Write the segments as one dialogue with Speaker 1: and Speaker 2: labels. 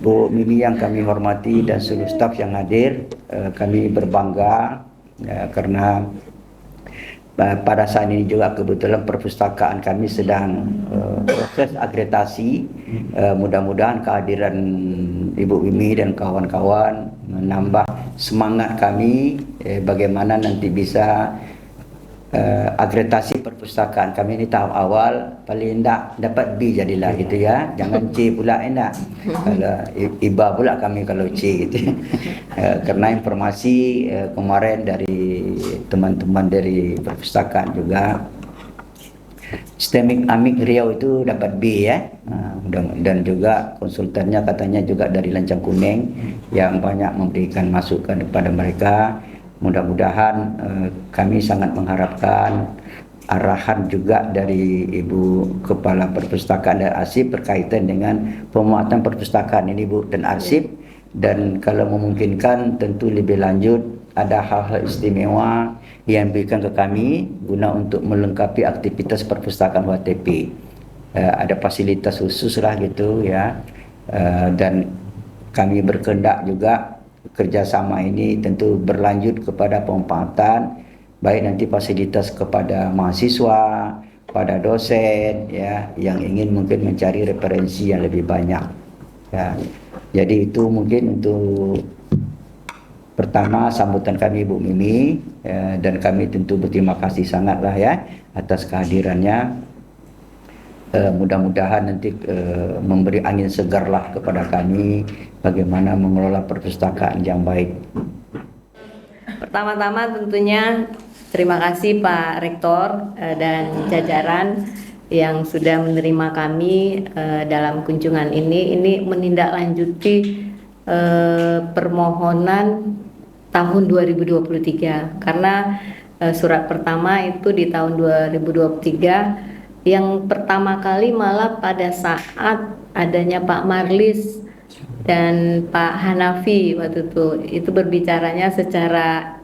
Speaker 1: Bu Mimi yang kami hormati dan seluruh staf yang hadir, kami berbangga karena pada saat ini juga kebetulan perpustakaan kami sedang proses akreditasi. Mudah-mudahan kehadiran Ibu Mimi dan kawan-kawan menambah semangat kami bagaimana nanti bisa akreditasi perpustakaan kami ini tahap awal paling tidak dapat B jadilah gitu ya, jangan C pula enak. Kalau IBA pula kami kalau C gitu. Karena informasi kemarin dari teman-teman dari perpustakaan juga STEMIC Amik Riau itu dapat B ya, dan juga konsultannya katanya juga dari Lancang Kuning yang banyak memberikan masukan kepada mereka. Mudah-mudahan kami sangat mengharapkan arahan juga dari Ibu Kepala Perpustakaan dan Arsip berkaitan dengan pemuatan perpustakaan ini Bu dan arsip, dan kalau memungkinkan tentu lebih lanjut ada hal-hal istimewa yang diberikan ke kami guna untuk melengkapi aktivitas perpustakaan WTP. Ada fasilitas khusus lah gitu ya, dan kami berkehendak juga kerjasama ini tentu berlanjut kepada pemanfaatan baik nanti fasilitas kepada mahasiswa, pada dosen ya yang ingin mungkin mencari referensi yang lebih banyak ya. Jadi itu mungkin untuk pertama sambutan kami Bu Mimi ya, dan kami tentu berterima kasih sangatlah ya atas kehadirannya. Mudah-mudahan nanti memberi angin segarlah kepada kami bagaimana mengelola perpustakaan yang baik.
Speaker 2: Pertama-tama tentunya terima kasih Pak Rektor dan jajaran yang sudah menerima kami dalam kunjungan ini. Ini menindaklanjuti permohonan tahun 2023 karena surat pertama itu di tahun 2023. Yang pertama kali malah pada saat adanya Pak Marlis dan Pak Hanafi waktu itu berbicaranya secara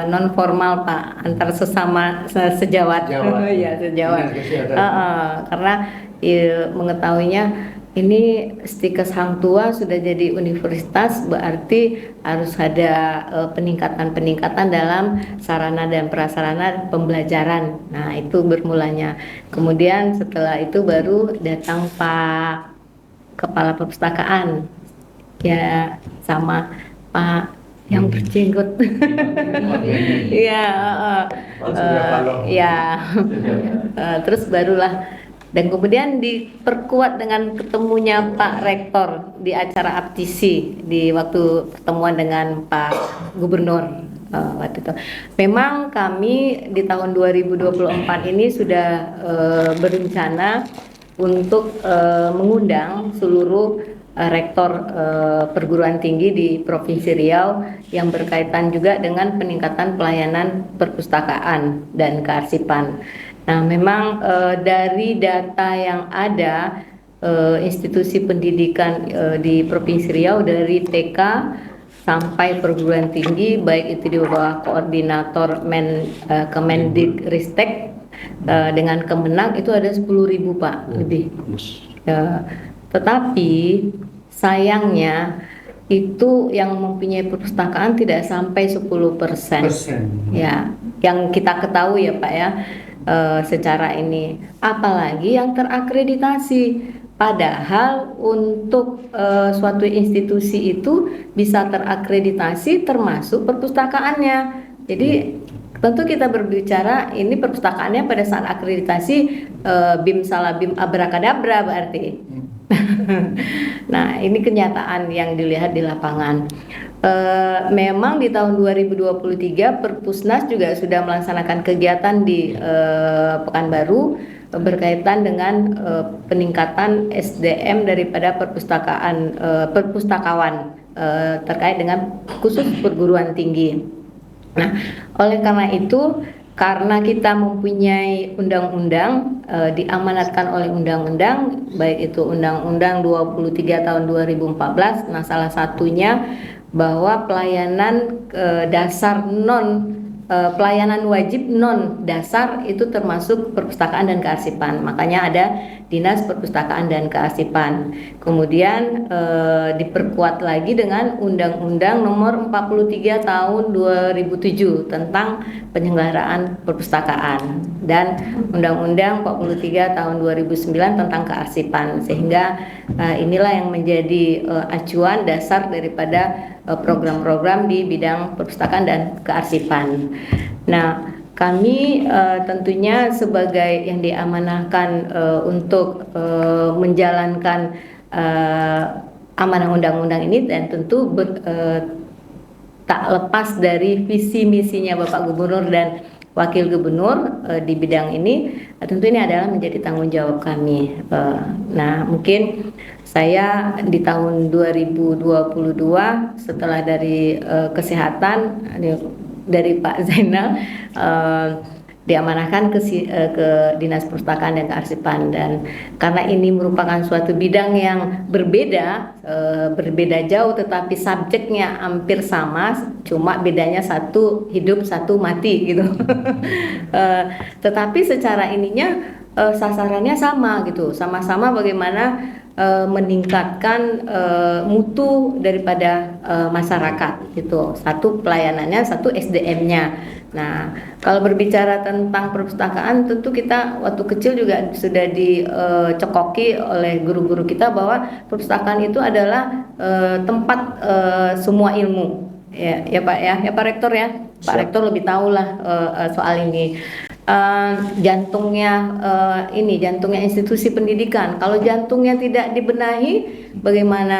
Speaker 2: non formal Pak, antar sesama sejawat. Ya sejawat. Karena mengetahuinya ini Stikes Hang Tuah sudah jadi universitas, berarti harus ada peningkatan dalam sarana dan prasarana pembelajaran. Nah itu bermulanya. Kemudian setelah itu baru datang Pak Kepala Perpustakaan ya sama Pak yang berjenggot. Iya, terus barulah. Dan kemudian diperkuat dengan ketemunya Pak Rektor di acara aptisi di waktu pertemuan dengan Pak Gubernur waktu itu. Memang kami di tahun 2024 ini sudah berencana untuk mengundang seluruh rektor perguruan tinggi di Provinsi Riau yang berkaitan juga dengan peningkatan pelayanan perpustakaan dan kearsipan. Nah, memang dari data yang ada institusi pendidikan di Provinsi Riau dari TK sampai perguruan tinggi baik itu di bawah koordinator Kemendikristek dengan Kemenang itu ada 10.000 Pak lebih. Tetapi sayangnya itu yang mempunyai perpustakaan tidak sampai 10%. Ya, yang kita ketahui ya Pak ya. Secara ini, apalagi yang terakreditasi. Padahal untuk suatu institusi itu bisa terakreditasi termasuk perpustakaannya. Jadi tentu kita berbicara ini perpustakaannya pada saat akreditasi BIM salah BIM abrakadabra berarti. Nah ini kenyataan yang dilihat di lapangan. Memang di tahun 2023 Perpusnas juga sudah melaksanakan kegiatan di Pekanbaru berkaitan dengan peningkatan SDM daripada perpustakawan terkait dengan khusus perguruan tinggi. Nah, oleh karena itu karena kita mempunyai undang-undang diamanatkan oleh undang-undang baik itu Undang-Undang 23 tahun 2014. Nah, salah satunya bahwa pelayanan dasar non pelayanan wajib non dasar itu termasuk perpustakaan dan kearsipan. Makanya ada Dinas Perpustakaan dan Kearsipan. Kemudian diperkuat lagi dengan Undang-Undang Nomor 43 Tahun 2007 tentang penyelenggaraan perpustakaan dan Undang-Undang 43 Tahun 2009 tentang kearsipan. Sehingga inilah yang menjadi acuan dasar daripada program-program di bidang perpustakaan dan kearsipan. Nah, kami tentunya sebagai yang diamanahkan untuk menjalankan amanah undang-undang ini, dan tentu tak lepas dari visi misinya Bapak Gubernur dan Wakil Gubernur di bidang ini, tentu ini adalah menjadi tanggung jawab kami. Nah, mungkin saya di tahun 2022 setelah dari kesehatan dari Pak Zainal diamanahkan ke Dinas Perpustakaan dan Kearsipan, dan karena ini merupakan suatu bidang yang berbeda jauh, tetapi subjeknya hampir sama, cuma bedanya satu hidup satu mati gitu. Tetapi secara ininya sasarannya sama gitu, sama-sama bagaimana meningkatkan mutu daripada masyarakat gitu. Satu pelayanannya, satu SDM-nya. Nah, kalau berbicara tentang perpustakaan, tentu kita waktu kecil juga sudah dicekoki oleh guru-guru kita bahwa perpustakaan itu adalah tempat semua ilmu. Ya Pak ya Pak Rektor ya. Pak Rektor lebih tahu lah soal ini. Jantungnya institusi pendidikan. Kalau jantungnya tidak dibenahi, bagaimana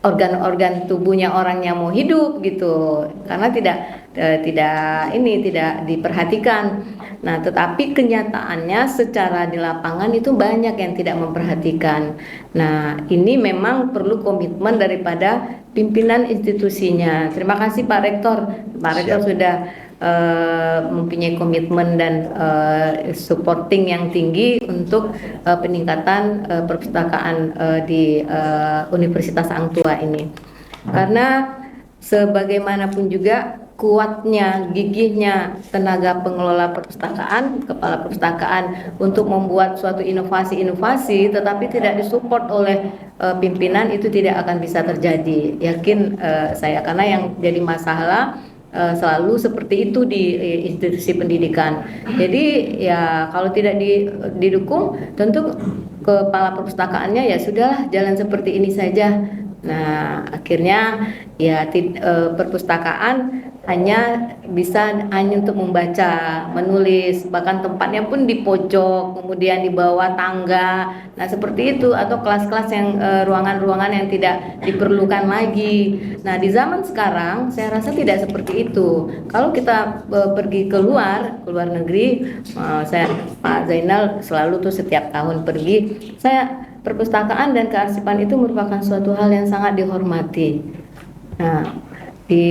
Speaker 2: organ-organ tubuhnya orang yang mau hidup gitu? Karena tidak diperhatikan. Nah, tetapi kenyataannya secara di lapangan itu banyak yang tidak memperhatikan. Nah, ini memang perlu komitmen daripada pimpinan institusinya. Terima kasih Pak Rektor. Pak Rektor sudah mempunyai komitmen dan supporting yang tinggi untuk peningkatan perpustakaan di Universitas Hang Tuah ini. Karena sebagaimanapun juga kuatnya, gigihnya tenaga pengelola perpustakaan, kepala perpustakaan untuk membuat suatu inovasi-inovasi, tetapi tidak disupport oleh pimpinan, itu tidak akan bisa terjadi. Yakin saya, karena yang jadi masalah selalu seperti itu di institusi pendidikan. Jadi ya kalau tidak didukung, tentu kepala perpustakaannya ya sudahlah, jalan seperti ini saja. Nah, akhirnya ya perpustakaan hanya untuk membaca, menulis, bahkan tempatnya pun di pojok, kemudian di bawah tangga. Nah, seperti itu, atau kelas-kelas yang ruangan-ruangan yang tidak diperlukan lagi. Nah, di zaman sekarang saya rasa tidak seperti itu. Kalau kita pergi ke luar negeri, saya Pak Zainal selalu tuh setiap tahun pergi, perpustakaan dan kearsipan itu merupakan suatu hal yang sangat dihormati. Nah, di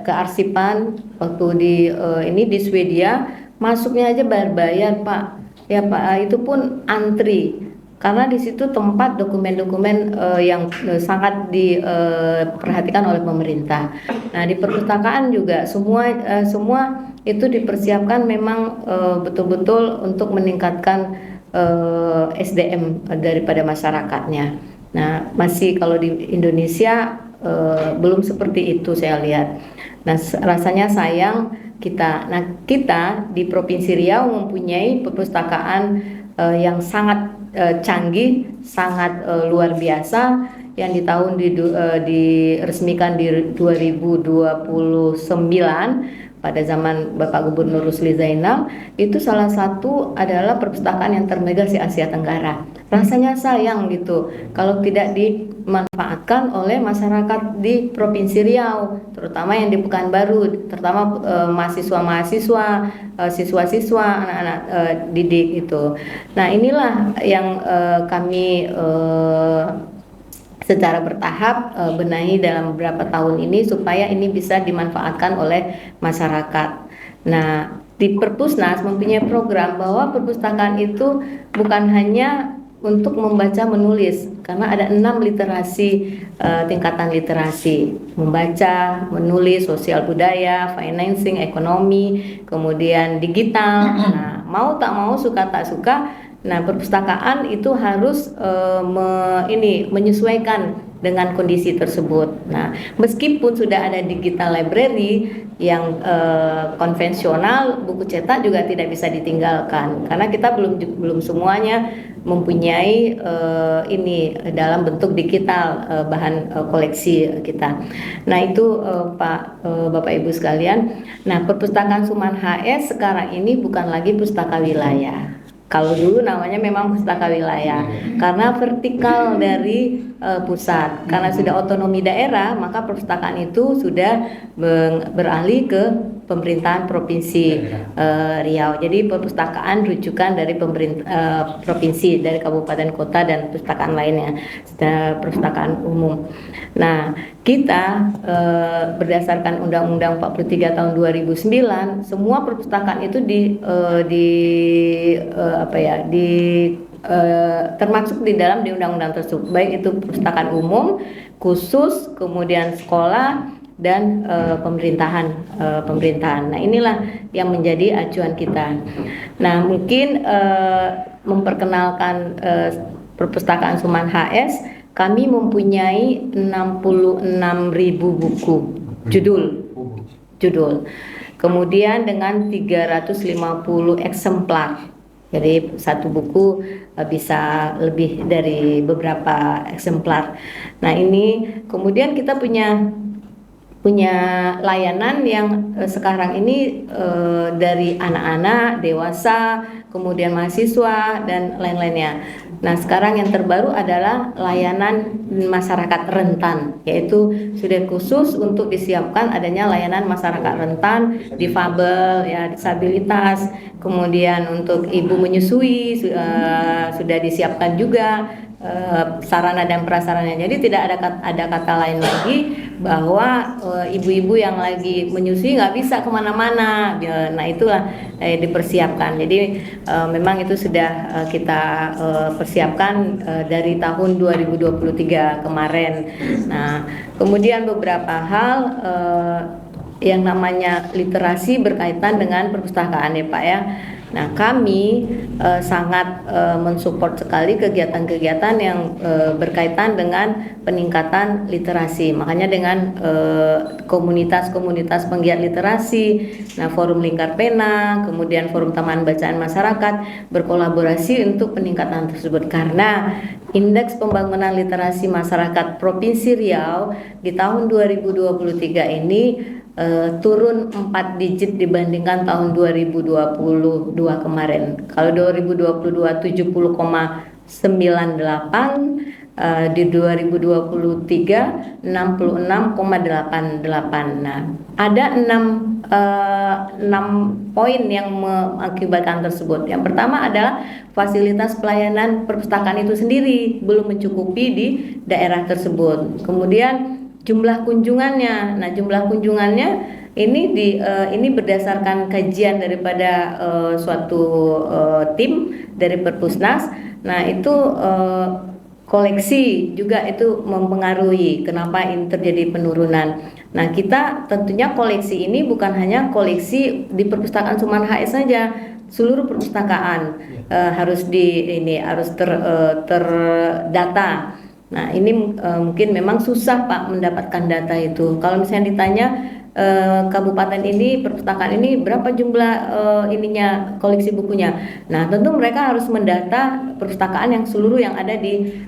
Speaker 2: kearsipan waktu di Swedia masuknya aja bayar Pak. Ya Pak, itu pun antri. Karena di situ tempat dokumen-dokumen yang sangat diperhatikan oleh pemerintah. Nah, di perpustakaan juga semua itu dipersiapkan memang betul-betul untuk meningkatkan SDM daripada masyarakatnya. Nah, masih kalau di Indonesia belum seperti itu saya lihat. Nah, rasanya sayang kita di Provinsi Riau mempunyai perpustakaan yang sangat canggih, sangat luar biasa, yang diresmikan di 2029 pada zaman Bapak Gubernur Rusli Zainal. Itu salah satu adalah perpustakaan yang termegah di Asia Tenggara. Rasanya sayang gitu kalau tidak dimanfaatkan oleh masyarakat di Provinsi Riau, terutama yang di Pekanbaru, terutama mahasiswa-mahasiswa, siswa-siswa, anak-anak didik itu. Nah, inilah yang kami secara bertahap benahi dalam beberapa tahun ini supaya ini bisa dimanfaatkan oleh masyarakat. Nah, di Perpusnas mempunyai program bahwa perpustakaan itu bukan hanya untuk membaca menulis karena ada 6 literasi, tingkatan literasi: membaca, menulis, sosial budaya, financing, ekonomi, kemudian digital. Nah, mau tak mau, suka tak suka, nah perpustakaan itu harus menyesuaikan dengan kondisi tersebut. Nah, meskipun sudah ada digital library yang konvensional, buku cetak juga tidak bisa ditinggalkan karena kita belum semuanya mempunyai ini dalam bentuk digital, bahan koleksi kita. Nah, itu Bapak Ibu sekalian. Nah, perpustakaan Suman HS sekarang ini bukan lagi pustaka wilayah. Kalau dulu namanya memang pustaka wilayah karena vertikal dari pusat. Karena sudah otonomi daerah, maka perpustakaan itu sudah beralih ke pemerintahan provinsi Riau. Jadi perpustakaan rujukan dari pemerintah provinsi, dari kabupaten kota dan perpustakaan lainnya, perpustakaan umum. Nah, kita berdasarkan Undang-Undang 43 tahun 2009, semua perpustakaan itu termasuk di dalam undang-undang tersebut, baik itu perpustakaan umum, khusus, kemudian sekolah dan pemerintahan. Nah, inilah yang menjadi acuan kita. Nah, mungkin memperkenalkan perpustakaan Suman HS, kami mempunyai 66.000 buku judul. Kemudian dengan 350 eksemplar. Jadi satu buku bisa lebih dari beberapa eksemplar. Nah, ini kemudian kita punya layanan yang sekarang ini dari anak-anak, dewasa, kemudian mahasiswa dan lain-lainnya. Nah, sekarang yang terbaru adalah layanan masyarakat rentan, yaitu sudah khusus untuk disiapkan adanya layanan masyarakat rentan, difabel, ya, disabilitas, kemudian untuk ibu menyusui sudah disiapkan juga sarana dan prasarana. Jadi tidak ada kata lain lagi bahwa ibu-ibu yang lagi menyusui nggak bisa kemana-mana. Nah, itulah dipersiapkan. Jadi memang itu sudah kita persiapkan dari tahun 2023 kemarin. Nah, kemudian beberapa hal yang namanya literasi berkaitan dengan perpustakaan, ya Pak, ya. Nah, kami sangat mensupport sekali kegiatan-kegiatan yang berkaitan dengan peningkatan literasi. Makanya dengan komunitas-komunitas penggiat literasi, nah Forum Lingkar Pena, kemudian Forum Taman Bacaan Masyarakat berkolaborasi untuk peningkatan tersebut. Karena Indeks Pembangunan Literasi Masyarakat Provinsi Riau di tahun 2023 ini turun 4 digit dibandingkan tahun 2022 kemarin. Kalau 2022 70,98, di 2023 66,88. Nah, ada 6 poin yang mengakibatkan tersebut. Yang pertama adalah fasilitas pelayanan perpustakaan itu sendiri belum mencukupi di daerah tersebut. Kemudian jumlah kunjungannya. Nah, jumlah kunjungannya ini berdasarkan kajian daripada suatu tim dari Perpusnas. Nah, itu koleksi juga itu mempengaruhi kenapa ini terjadi penurunan. Nah, kita tentunya koleksi ini bukan hanya koleksi di perpustakaan Suman HS saja, seluruh perpustakaan harus terdata. Nah, ini mungkin memang susah Pak mendapatkan data itu. Kalau misalnya ditanya kabupaten ini, perpustakaan ini berapa jumlah koleksi bukunya. Nah, tentu mereka harus mendata perpustakaan yang seluruh yang ada di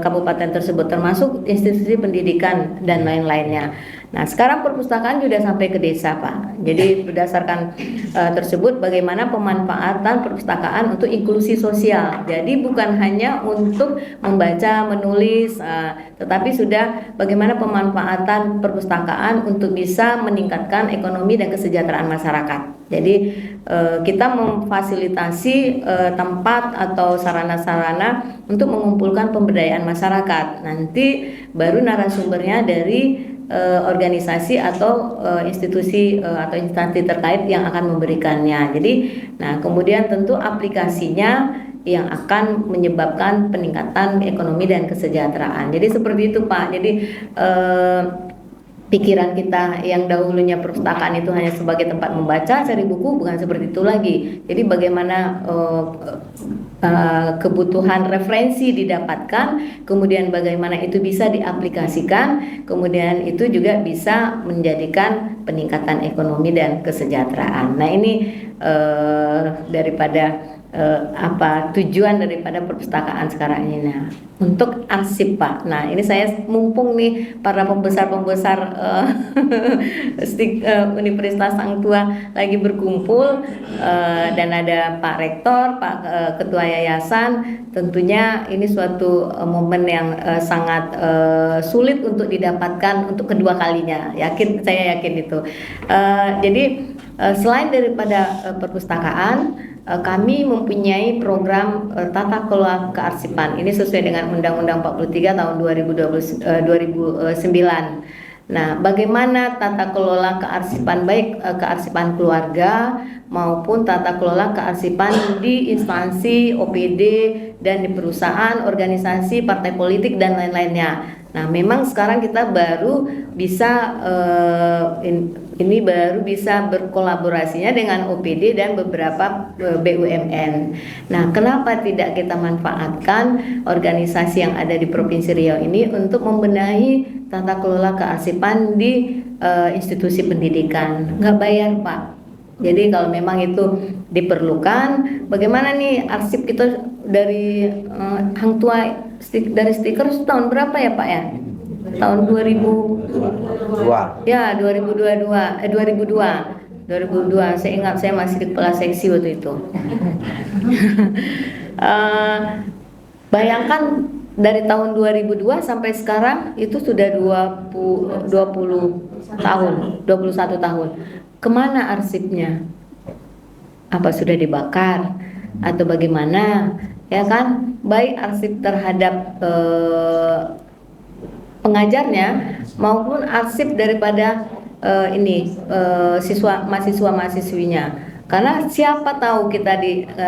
Speaker 2: kabupaten tersebut, termasuk institusi pendidikan dan lain-lainnya. Nah, sekarang perpustakaan sudah sampai ke desa, Pak. Jadi berdasarkan tersebut, bagaimana pemanfaatan perpustakaan untuk inklusi sosial. Jadi bukan hanya untuk membaca, menulis, tetapi sudah bagaimana pemanfaatan perpustakaan untuk bisa meningkatkan ekonomi dan kesejahteraan masyarakat. Jadi kita memfasilitasi tempat atau sarana-sarana untuk mengumpulkan pemberdayaan masyarakat. Nanti baru narasumbernya dari organisasi atau institusi atau instansi terkait yang akan memberikannya. Jadi, nah kemudian tentu aplikasinya yang akan menyebabkan peningkatan ekonomi dan kesejahteraan. Jadi seperti itu Pak. Jadi pikiran kita yang dahulunya perpustakaan itu hanya sebagai tempat membaca, cari buku, bukan seperti itu lagi. Jadi bagaimana kebutuhan referensi didapatkan, kemudian bagaimana itu bisa diaplikasikan, kemudian itu juga bisa menjadikan peningkatan ekonomi dan kesejahteraan. Nah ini daripada apa tujuan daripada perpustakaan sekarang ini. Nah, untuk arsip Pak. Nah ini saya mumpung nih para pembesar-pembesar Universitas Sang Tua lagi berkumpul dan ada Pak Rektor, Pak Ketua Yayasan. Tentunya ini suatu momen yang sangat sulit untuk didapatkan untuk kedua kalinya. Saya yakin itu. Jadi selain daripada perpustakaan, kami mempunyai program tata kelola kearsipan. Ini sesuai dengan Undang-Undang 43 tahun 2009. Nah, bagaimana tata kelola kearsipan, baik kearsipan keluarga maupun tata kelola kearsipan di instansi, OPD, dan di perusahaan, organisasi, partai politik, dan lain-lainnya. Nah, memang sekarang kita baru bisa ini baru bisa berkolaborasinya dengan OPD dan beberapa BUMN. Nah, kenapa tidak kita manfaatkan organisasi yang ada di Provinsi Riau ini untuk membenahi tata kelola kearsipan di institusi pendidikan? Nggak bayar, Pak. Jadi kalau memang itu diperlukan, bagaimana nih arsip kita dari Hang Tua dari stiker tahun berapa ya Pak ya? Tahun 2002. Ya, 2002. Saya ingat saya masih di kepala seksi waktu itu. Bayangkan dari tahun 2002 sampai sekarang itu sudah 21 tahun. Kemana arsipnya? Apa sudah dibakar atau bagaimana? Ya kan, baik arsip terhadap pengajarnya maupun arsip daripada mahasiswa-mahasiswinya. Karena siapa tahu kita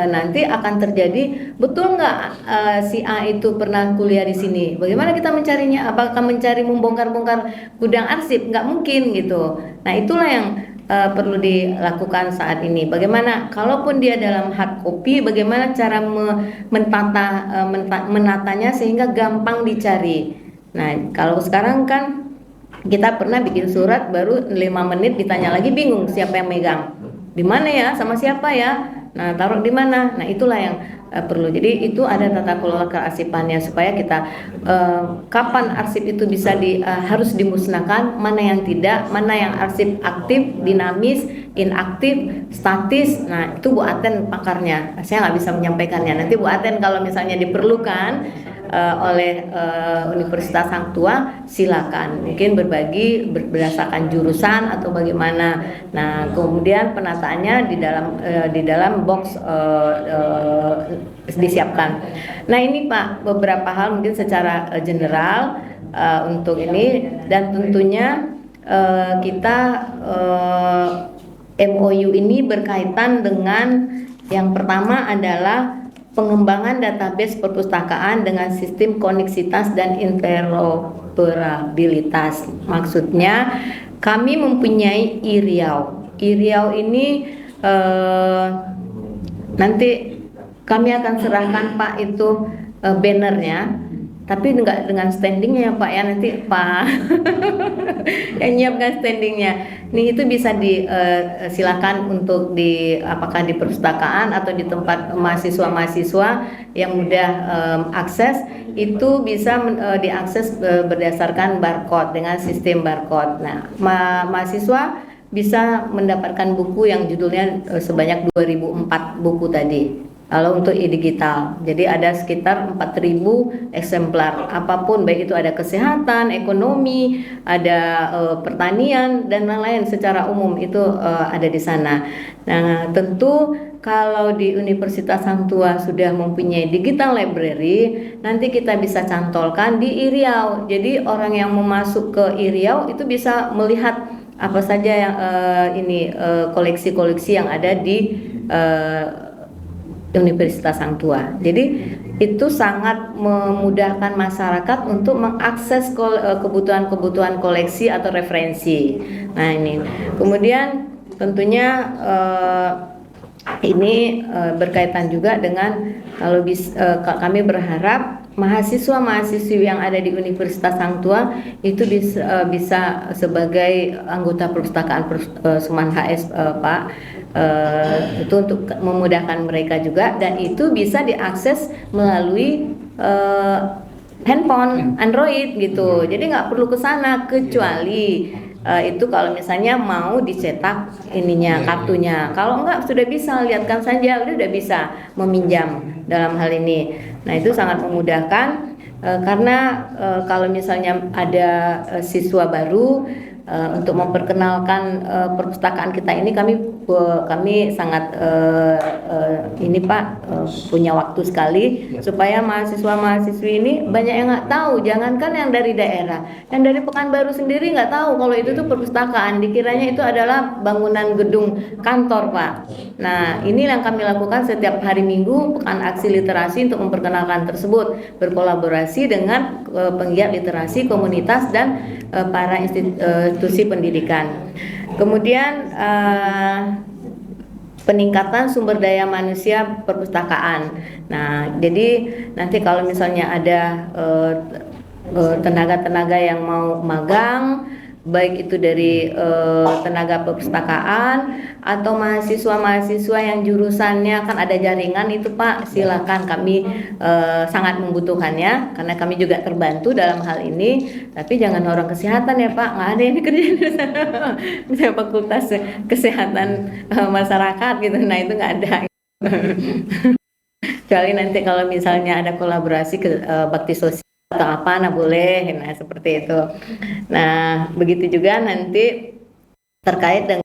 Speaker 2: nanti akan terjadi, betul nggak si A itu pernah kuliah di sini? Bagaimana kita mencarinya? Apakah mencari membongkar-bongkar gudang arsip? Nggak mungkin gitu. Nah itulah yang perlu dilakukan saat ini. Bagaimana kalaupun dia dalam hard copy, bagaimana cara menatanya sehingga gampang dicari. Nah kalau sekarang kan kita pernah bikin surat baru 5 menit ditanya lagi bingung siapa yang megang, di mana ya, sama siapa ya, nah taruh di mana. Nah itulah yang perlu. Jadi itu ada tata kelola kearsipannya supaya kita kapan arsip itu bisa harus dimusnahkan, mana yang tidak, mana yang arsip aktif, dinamis, inaktif, statis. Nah itu Bu Aten pakarnya, saya nggak bisa menyampaikannya. Nanti Bu Aten kalau misalnya diperlukan oleh Universitas Sang Tua, silakan mungkin berbagi berdasarkan jurusan atau bagaimana. Nah kemudian penataannya di dalam box disiapkan. Nah ini Pak beberapa hal mungkin secara general untuk ini, dan tentunya kita MOU ini berkaitan dengan yang pertama adalah pengembangan database perpustakaan dengan sistem koneksitas dan interoperabilitas. Maksudnya kami mempunyai e-Riau. E-Riau ini nanti kami akan serahkan Pak itu bannernya, tapi enggak dengan standingnya Pak ya, nanti Pak yang nyiapkan standingnya. Ini itu bisa silakan untuk apakah di perpustakaan atau di tempat mahasiswa-mahasiswa yang mudah akses, itu bisa diakses berdasarkan barcode dengan sistem barcode. Nah, mahasiswa bisa mendapatkan buku yang judulnya sebanyak 2004 buku tadi. Kalau untuk e-digital, jadi ada sekitar 4.000 eksemplar. Apapun, baik itu ada kesehatan, ekonomi, ada pertanian dan lain-lain secara umum itu ada di sana. Nah, tentu kalau di Universitas Hang Tuah sudah mempunyai digital library, nanti kita bisa cantolkan di Riau. Jadi orang yang mau masuk ke Riau itu bisa melihat apa saja yang koleksi-koleksi yang ada di Universitas Hang Tuah. Jadi itu sangat memudahkan masyarakat untuk mengakses kebutuhan-kebutuhan koleksi atau referensi. Nah ini, kemudian tentunya ini berkaitan juga dengan kami berharap mahasiswa-mahasiswi yang ada di Universitas Hang Tuah itu bisa sebagai anggota perpustakaan Suman HS Pak, itu untuk memudahkan mereka juga, dan itu bisa diakses melalui handphone Android gitu. Jadi nggak perlu ke sana, kecuali itu kalau misalnya mau dicetak kartunya. Kalau enggak sudah bisa, lihatkan saja, udah bisa meminjam dalam hal ini. Nah itu sangat memudahkan karena kalau misalnya ada siswa baru untuk memperkenalkan perpustakaan kita ini, kami sangat ini Pak punya waktu sekali supaya mahasiswa-mahasiswi ini banyak yang nggak tahu. Jangankan yang dari daerah, yang dari Pekanbaru sendiri nggak tahu kalau itu tuh perpustakaan, dikiranya itu adalah bangunan gedung kantor Pak. Nah ini yang kami lakukan setiap hari Minggu, pekan aksi literasi untuk memperkenalkan tersebut, berkolaborasi dengan penggiat literasi komunitas dan para institusi pendidikan. Kemudian peningkatan sumber daya manusia perpustakaan. Nah, jadi nanti kalau misalnya ada tenaga-tenaga yang mau magang, baik itu dari tenaga perpustakaan atau mahasiswa-mahasiswa yang jurusannya kan ada jaringan itu Pak, silakan, kami sangat membutuhkannya karena kami juga terbantu dalam hal ini. Tapi jangan orang kesehatan ya Pak, nggak ada yang kerja di sana. Misalnya fakultas kesehatan masyarakat gitu, nah itu nggak ada. Kecuali nanti kalau misalnya ada kolaborasi ke bakti sosial atau apa, nah boleh, nah seperti itu. Nah begitu juga nanti terkait dengan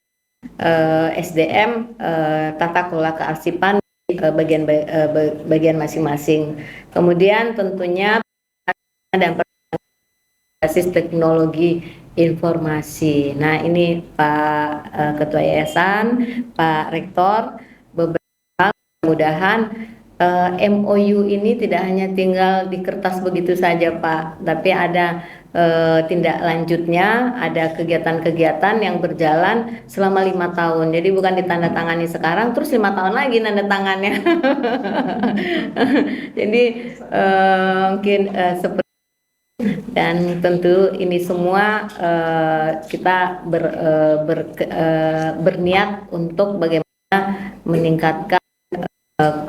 Speaker 2: SDM tata kelola kearsipan di bagian masing-masing. Kemudian tentunya dan basis teknologi informasi. Nah ini Pak Ketua Yayasan, Pak Rektor, beberapa mudahan MOU ini tidak hanya tinggal di kertas begitu saja Pak, tapi ada tindak lanjutnya, ada kegiatan-kegiatan yang berjalan selama 5 tahun. Jadi bukan ditandatangani sekarang terus 5 tahun lagi nanda tangannya. Jadi mungkin seperti, dan tentu ini semua kita berniat untuk bagaimana meningkatkan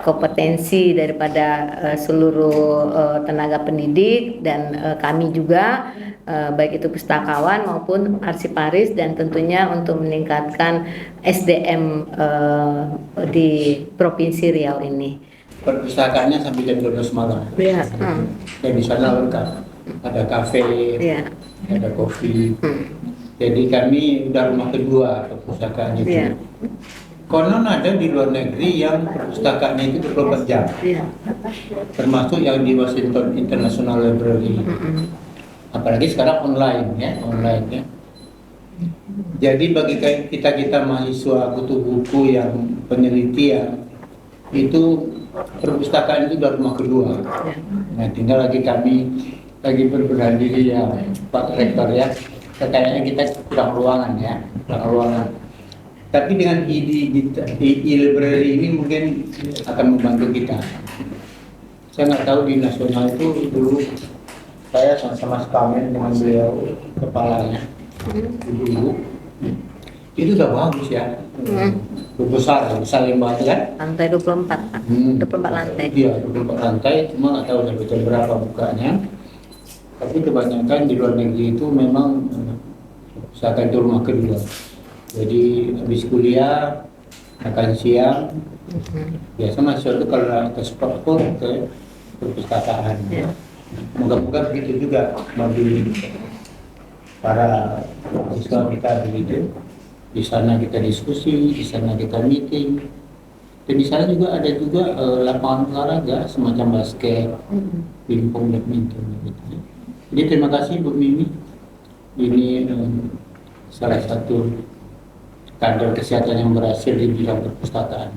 Speaker 2: kompetensi daripada seluruh tenaga pendidik dan kami juga, baik itu pustakawan maupun arsiparis, dan tentunya untuk meningkatkan SDM di Provinsi Riau ini.
Speaker 3: Perpustakaannya sampai jam 12 malam.
Speaker 2: Ya.
Speaker 3: Dan di sana lengkap, ada kafe, ya, ada kopi. Jadi kami udah rumah kedua perpustakaan itu. Ya. Konon ada di luar negeri yang perpustakaannya itu 24 jam, termasuk yang di Washington International Library. Apalagi sekarang online ya. Jadi bagi kita mahasiswa kutu buku yang penelitian itu, perpustakaan itu sudah rumah kedua. Nah tinggal lagi kami berbenah diri ya Pak Rektor ya. Kayaknya kita kurang ruangan. Tapi dengan e-library ini mungkin akan membantu kita. Saya nggak tahu di nasional itu dulu saya sama-sama sekamen dengan beliau kepalanya dulu. Itu udah bagus ya. Besar banget kan?
Speaker 2: Lantai 24 Pak. 24 lantai.
Speaker 3: Iya, 24 lantai, cuma nggak tahu sampai berapa bukanya. Tapi kebanyakan di luar negeri itu memang usahakan itu rumah kedua. Jadi habis kuliah, makan siang, Biasa mahasiswa itu kalau ke sport ke perpustakaan.
Speaker 2: Ya.
Speaker 3: Moga-moga begitu juga bagi para mahasiswa kita begitu. Di sana kita diskusi, di sana kita meeting, dan di sana juga ada juga lapangan olahraga semacam basket, pingpong, badminton gitu. Jadi terima kasih Bu Mimi. Ini salah satu kader kesehatan yang berhasil di bidang perpustakaan.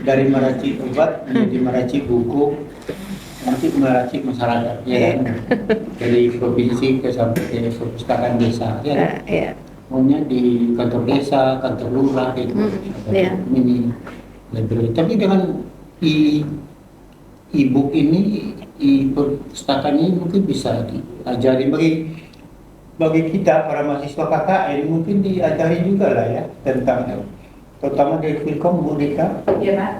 Speaker 3: Dari meracik obat menjadi meracik buku, nanti meracik masyarakat, ya kan? Dari provinsi ke sampai ke perpustakaan desa, ya kan?
Speaker 2: Iya.
Speaker 3: Maunya di kantor desa, kantor lurah gitu.
Speaker 2: Iya.
Speaker 3: Ini library. Tapi dengan e-book ini, perpustakaan ini mungkin bisa diajari bagi kita para mahasiswa KKN, mungkin diajari juga lah ya tentang, terutama dari Filkom Bu Dika,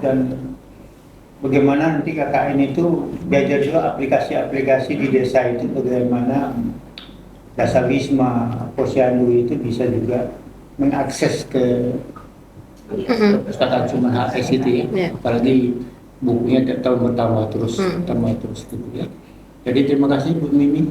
Speaker 3: dan bagaimana nanti KKN itu diajar juga aplikasi-aplikasi di desa itu, bagaimana Dasawisma Posyandu itu bisa juga mengakses ke perpustakaan Suman HS itu ya.
Speaker 2: Ya.
Speaker 3: Apalagi bukunya tahun bertambah terus, tambah terus gitu ya. Jadi terima kasih Bu Mimi.